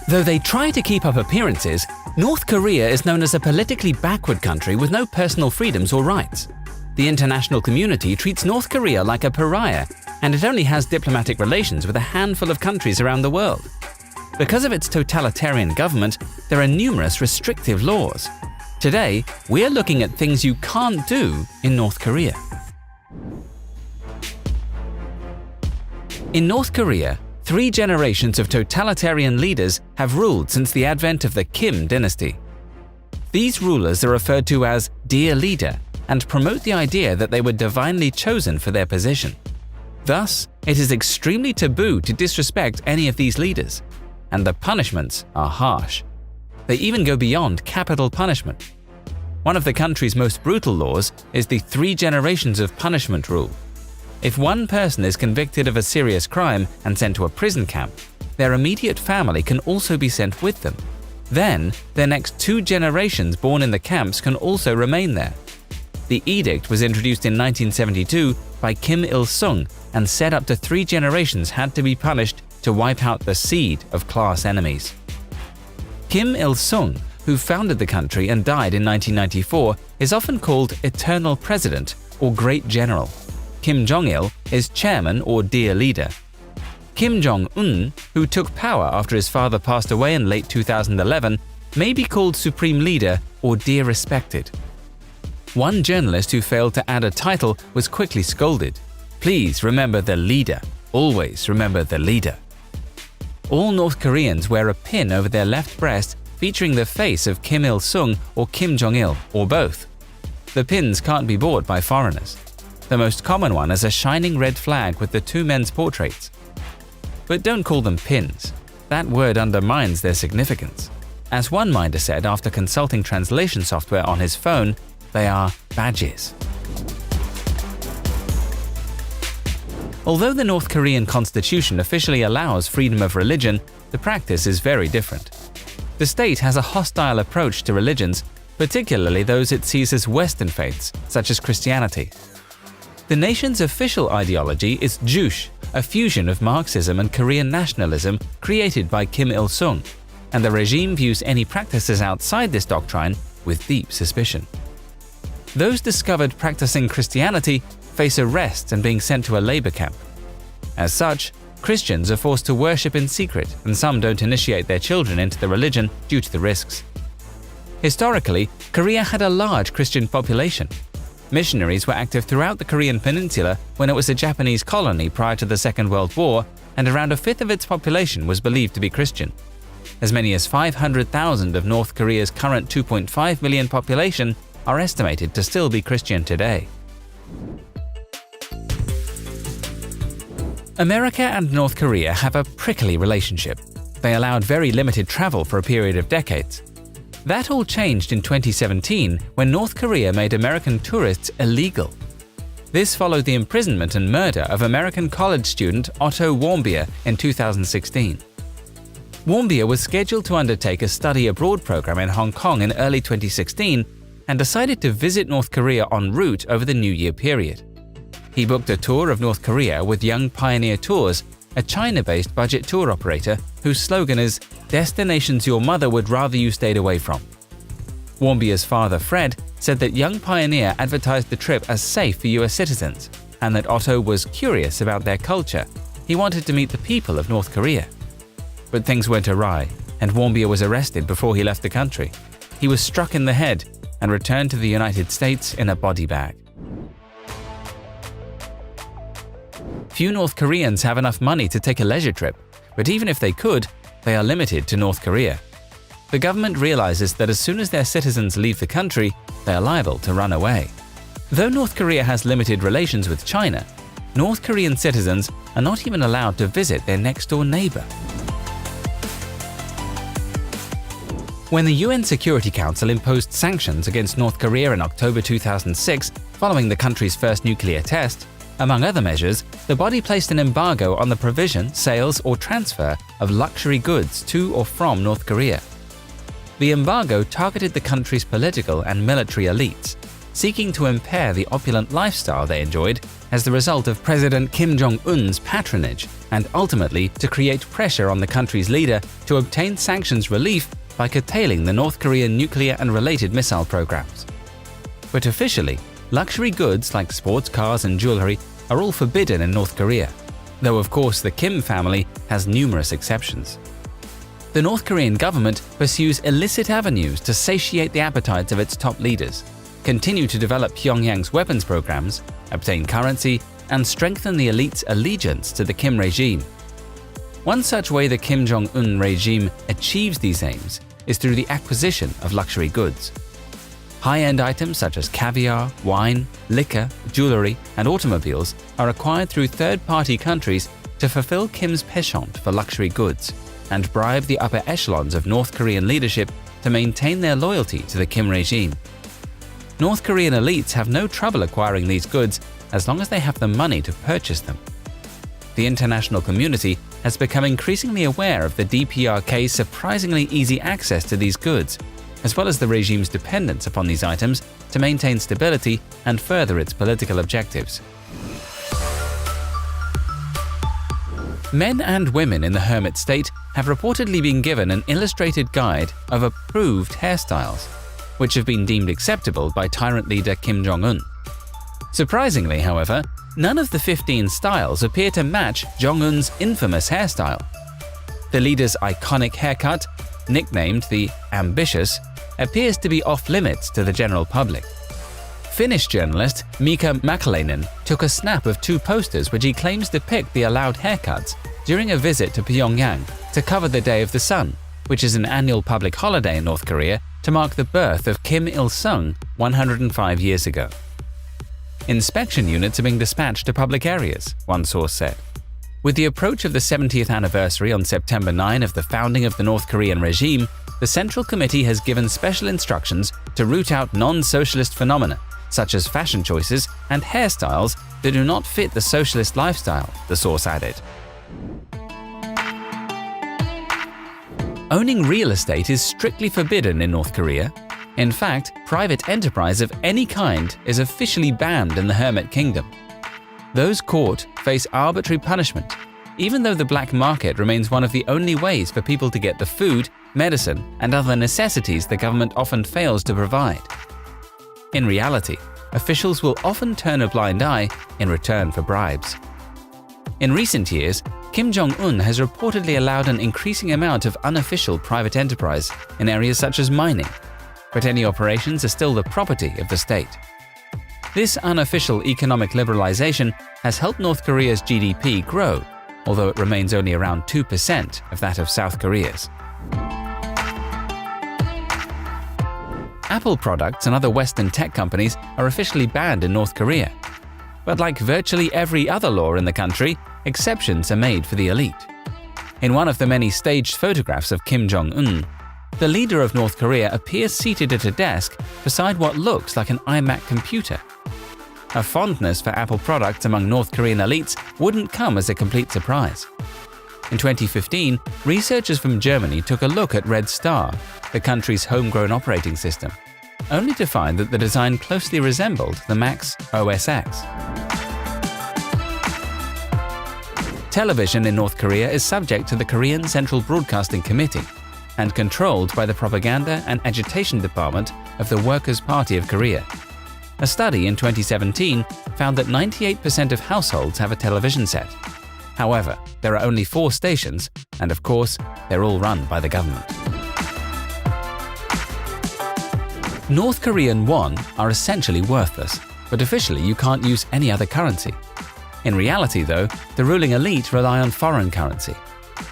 Though they try to keep up appearances, North Korea is known as a politically backward country with no personal freedoms or rights. The international community treats North Korea like a pariah, and it only has diplomatic relations with a handful of countries around the world. Because of its totalitarian government, there are numerous restrictive laws. Today, we're looking at things you can't do in North Korea. In North Korea, 3 generations of totalitarian leaders have ruled since the advent of the Kim dynasty. These rulers are referred to as "dear leader" and promote the idea that they were divinely chosen for their position. Thus, it is extremely taboo to disrespect any of these leaders, and the punishments are harsh. They even go beyond capital punishment. One of the country's most brutal laws is the 3 generations of punishment rule. If one person is convicted of a serious crime and sent to a prison camp, their immediate family can also be sent with them. Then, their next 2 generations born in the camps can also remain there. The edict was introduced in 1972 by Kim Il-sung and said up to 3 generations had to be punished to wipe out the seed of class enemies. Kim Il-sung, who founded the country and died in 1994, is often called Eternal President or Great General. Kim Jong-il is chairman or dear leader. Kim Jong-un, who took power after his father passed away in late 2011, may be called supreme leader or dear respected. One journalist who failed to add a title was quickly scolded. Please remember the leader. Always remember the leader. All North Koreans wear a pin over their left breast featuring the face of Kim Il-sung or Kim Jong-il, or both. The pins can't be bought by foreigners. The most common one is a shining red flag with the 2 men's portraits. But don't call them pins. That word undermines their significance. As one minder said after consulting translation software on his phone, they are badges. Although the North Korean constitution officially allows freedom of religion, the practice is very different. The state has a hostile approach to religions, particularly those it sees as Western faiths, such as Christianity. The nation's official ideology is Juche, a fusion of Marxism and Korean nationalism created by Kim Il-sung, and the regime views any practices outside this doctrine with deep suspicion. Those discovered practicing Christianity face arrest and being sent to a labor camp. As such, Christians are forced to worship in secret, and some don't initiate their children into the religion due to the risks. Historically, Korea had a large Christian population. Missionaries were active throughout the Korean peninsula when it was a Japanese colony prior to the Second World War, and around a fifth of its population was believed to be Christian. As many as 500,000 of North Korea's current 2.5 million population are estimated to still be Christian today. America and North Korea have a prickly relationship. They allowed very limited travel for a period of decades. That all changed in 2017 when North Korea made American tourists illegal. This followed the imprisonment and murder of American college student Otto Warmbier in 2016. Warmbier was scheduled to undertake a study abroad program in Hong Kong in early 2016 and decided to visit North Korea en route over the New Year period. He booked a tour of North Korea with Young Pioneer Tours, a China-based budget tour operator whose slogan is "Destinations your mother would rather you stayed away from." Warmbier's father, Fred, said that Young Pioneer advertised the trip as safe for US citizens, and that Otto was curious about their culture. He wanted to meet the people of North Korea. But things went awry, and Warmbier was arrested before he left the country. He was struck in the head and returned to the United States in a body bag. Few North Koreans have enough money to take a leisure trip, but even if they could, they are limited to North Korea. The government realizes that as soon as their citizens leave the country, they are liable to run away. Though North Korea has limited relations with China, North Korean citizens are not even allowed to visit their next-door neighbor. When the UN Security Council imposed sanctions against North Korea in October 2006 following the country's first nuclear test, among other measures, the body placed an embargo on the provision, sales, or transfer of luxury goods to or from North Korea. The embargo targeted the country's political and military elites, seeking to impair the opulent lifestyle they enjoyed as the result of President Kim Jong-un's patronage, and ultimately to create pressure on the country's leader to obtain sanctions relief by curtailing the North Korean nuclear and related missile programs. But officially, luxury goods like sports cars and jewelry are all forbidden in North Korea, though of course the Kim family has numerous exceptions. The North Korean government pursues illicit avenues to satiate the appetites of its top leaders, continue to develop Pyongyang's weapons programs, obtain currency, and strengthen the elite's allegiance to the Kim regime. One such way the Kim Jong-un regime achieves these aims is through the acquisition of luxury goods. High-end items such as caviar, wine, liquor, jewelry, and automobiles are acquired through third-party countries to fulfill Kim's penchant for luxury goods and bribe the upper echelons of North Korean leadership to maintain their loyalty to the Kim regime. North Korean elites have no trouble acquiring these goods as long as they have the money to purchase them. The international community has become increasingly aware of the DPRK's surprisingly easy access to these goods, as well as the regime's dependence upon these items to maintain stability and further its political objectives. Men and women in the hermit state have reportedly been given an illustrated guide of approved hairstyles, which have been deemed acceptable by tyrant leader Kim Jong-un. Surprisingly, however, none of the 15 styles appear to match Jong-un's infamous hairstyle. The leader's iconic haircut, nicknamed the Ambitious, appears to be off-limits to the general public. Finnish journalist Mika Mäkeläinen took a snap of two posters which he claims depict the allowed haircuts during a visit to Pyongyang to cover the Day of the Sun, which is an annual public holiday in North Korea to mark the birth of Kim Il-sung 105 years ago. Inspection units are being dispatched to public areas, one source said. With the approach of the 70th anniversary on September 9 of the founding of the North Korean regime, the Central Committee has given special instructions to root out non-socialist phenomena, such as fashion choices and hairstyles that do not fit the socialist lifestyle, the source added. Owning real estate is strictly forbidden in North Korea. In fact, private enterprise of any kind is officially banned in the Hermit Kingdom. Those caught face arbitrary punishment, even though the black market remains one of the only ways for people to get the food, medicine, and other necessities the government often fails to provide. In reality, officials will often turn a blind eye in return for bribes. In recent years, Kim Jong-un has reportedly allowed an increasing amount of unofficial private enterprise in areas such as mining, but any operations are still the property of the state. This unofficial economic liberalization has helped North Korea's GDP grow, although it remains only around 2% of that of South Korea's. Apple products and other Western tech companies are officially banned in North Korea. But like virtually every other law in the country, exceptions are made for the elite. In one of the many staged photographs of Kim Jong-un, the leader of North Korea appears seated at a desk beside what looks like an iMac computer. A fondness for Apple products among North Korean elites wouldn't come as a complete surprise. In 2015, researchers from Germany took a look at Red Star, the country's homegrown operating system, only to find that the design closely resembled the Mac's OS X. Television in North Korea is subject to the Korean Central Broadcasting Committee and controlled by the Propaganda and Agitation Department of the Workers' Party of Korea. A study in 2017 found that 98% of households have a television set. However, there are only 4 stations, and of course, they're all run by the government. North Korean won are essentially worthless, but officially you can't use any other currency. In reality, though, the ruling elite rely on foreign currency.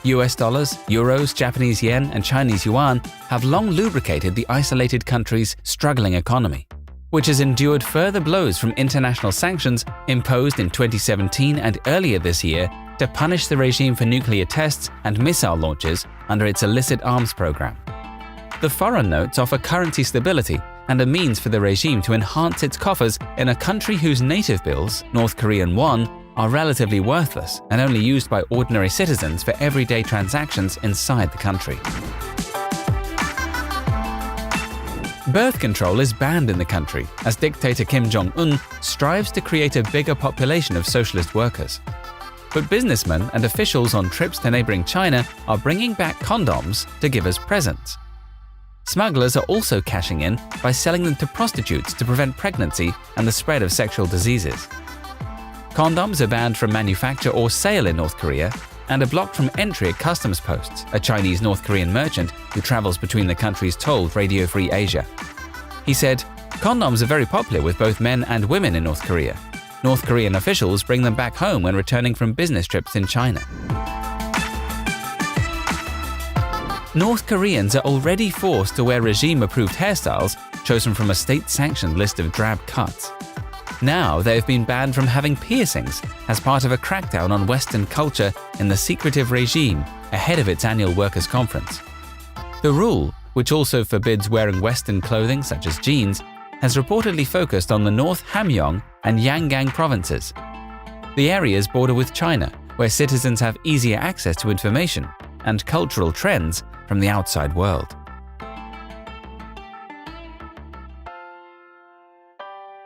US dollars, euros, Japanese yen, and Chinese yuan have long lubricated the isolated country's struggling economy, which has endured further blows from international sanctions imposed in 2017 and earlier this year to punish the regime for nuclear tests and missile launches under its illicit arms program. The foreign notes offer currency stability and a means for the regime to enhance its coffers in a country whose native bills, North Korean won, are relatively worthless and only used by ordinary citizens for everyday transactions inside the country. Birth control is banned in the country as dictator Kim Jong-un strives to create a bigger population of socialist workers. But businessmen and officials on trips to neighboring China are bringing back condoms to give as presents. Smugglers are also cashing in by selling them to prostitutes to prevent pregnancy and the spread of sexual diseases. Condoms are banned from manufacture or sale in North Korea and are blocked from entry at customs posts, a Chinese North Korean merchant who travels between the countries told Radio Free Asia. He said, "Condoms are very popular with both men and women in North Korea. North Korean officials bring them back home when returning from business trips in China." North Koreans are already forced to wear regime-approved hairstyles chosen from a state-sanctioned list of drab cuts. Now they have been banned from having piercings as part of a crackdown on Western culture in the secretive regime ahead of its annual workers' conference. The rule, which also forbids wearing Western clothing such as jeans, has reportedly focused on the North Hamgyong and Yangon provinces. The areas border with China, where citizens have easier access to information and cultural trends from the outside world.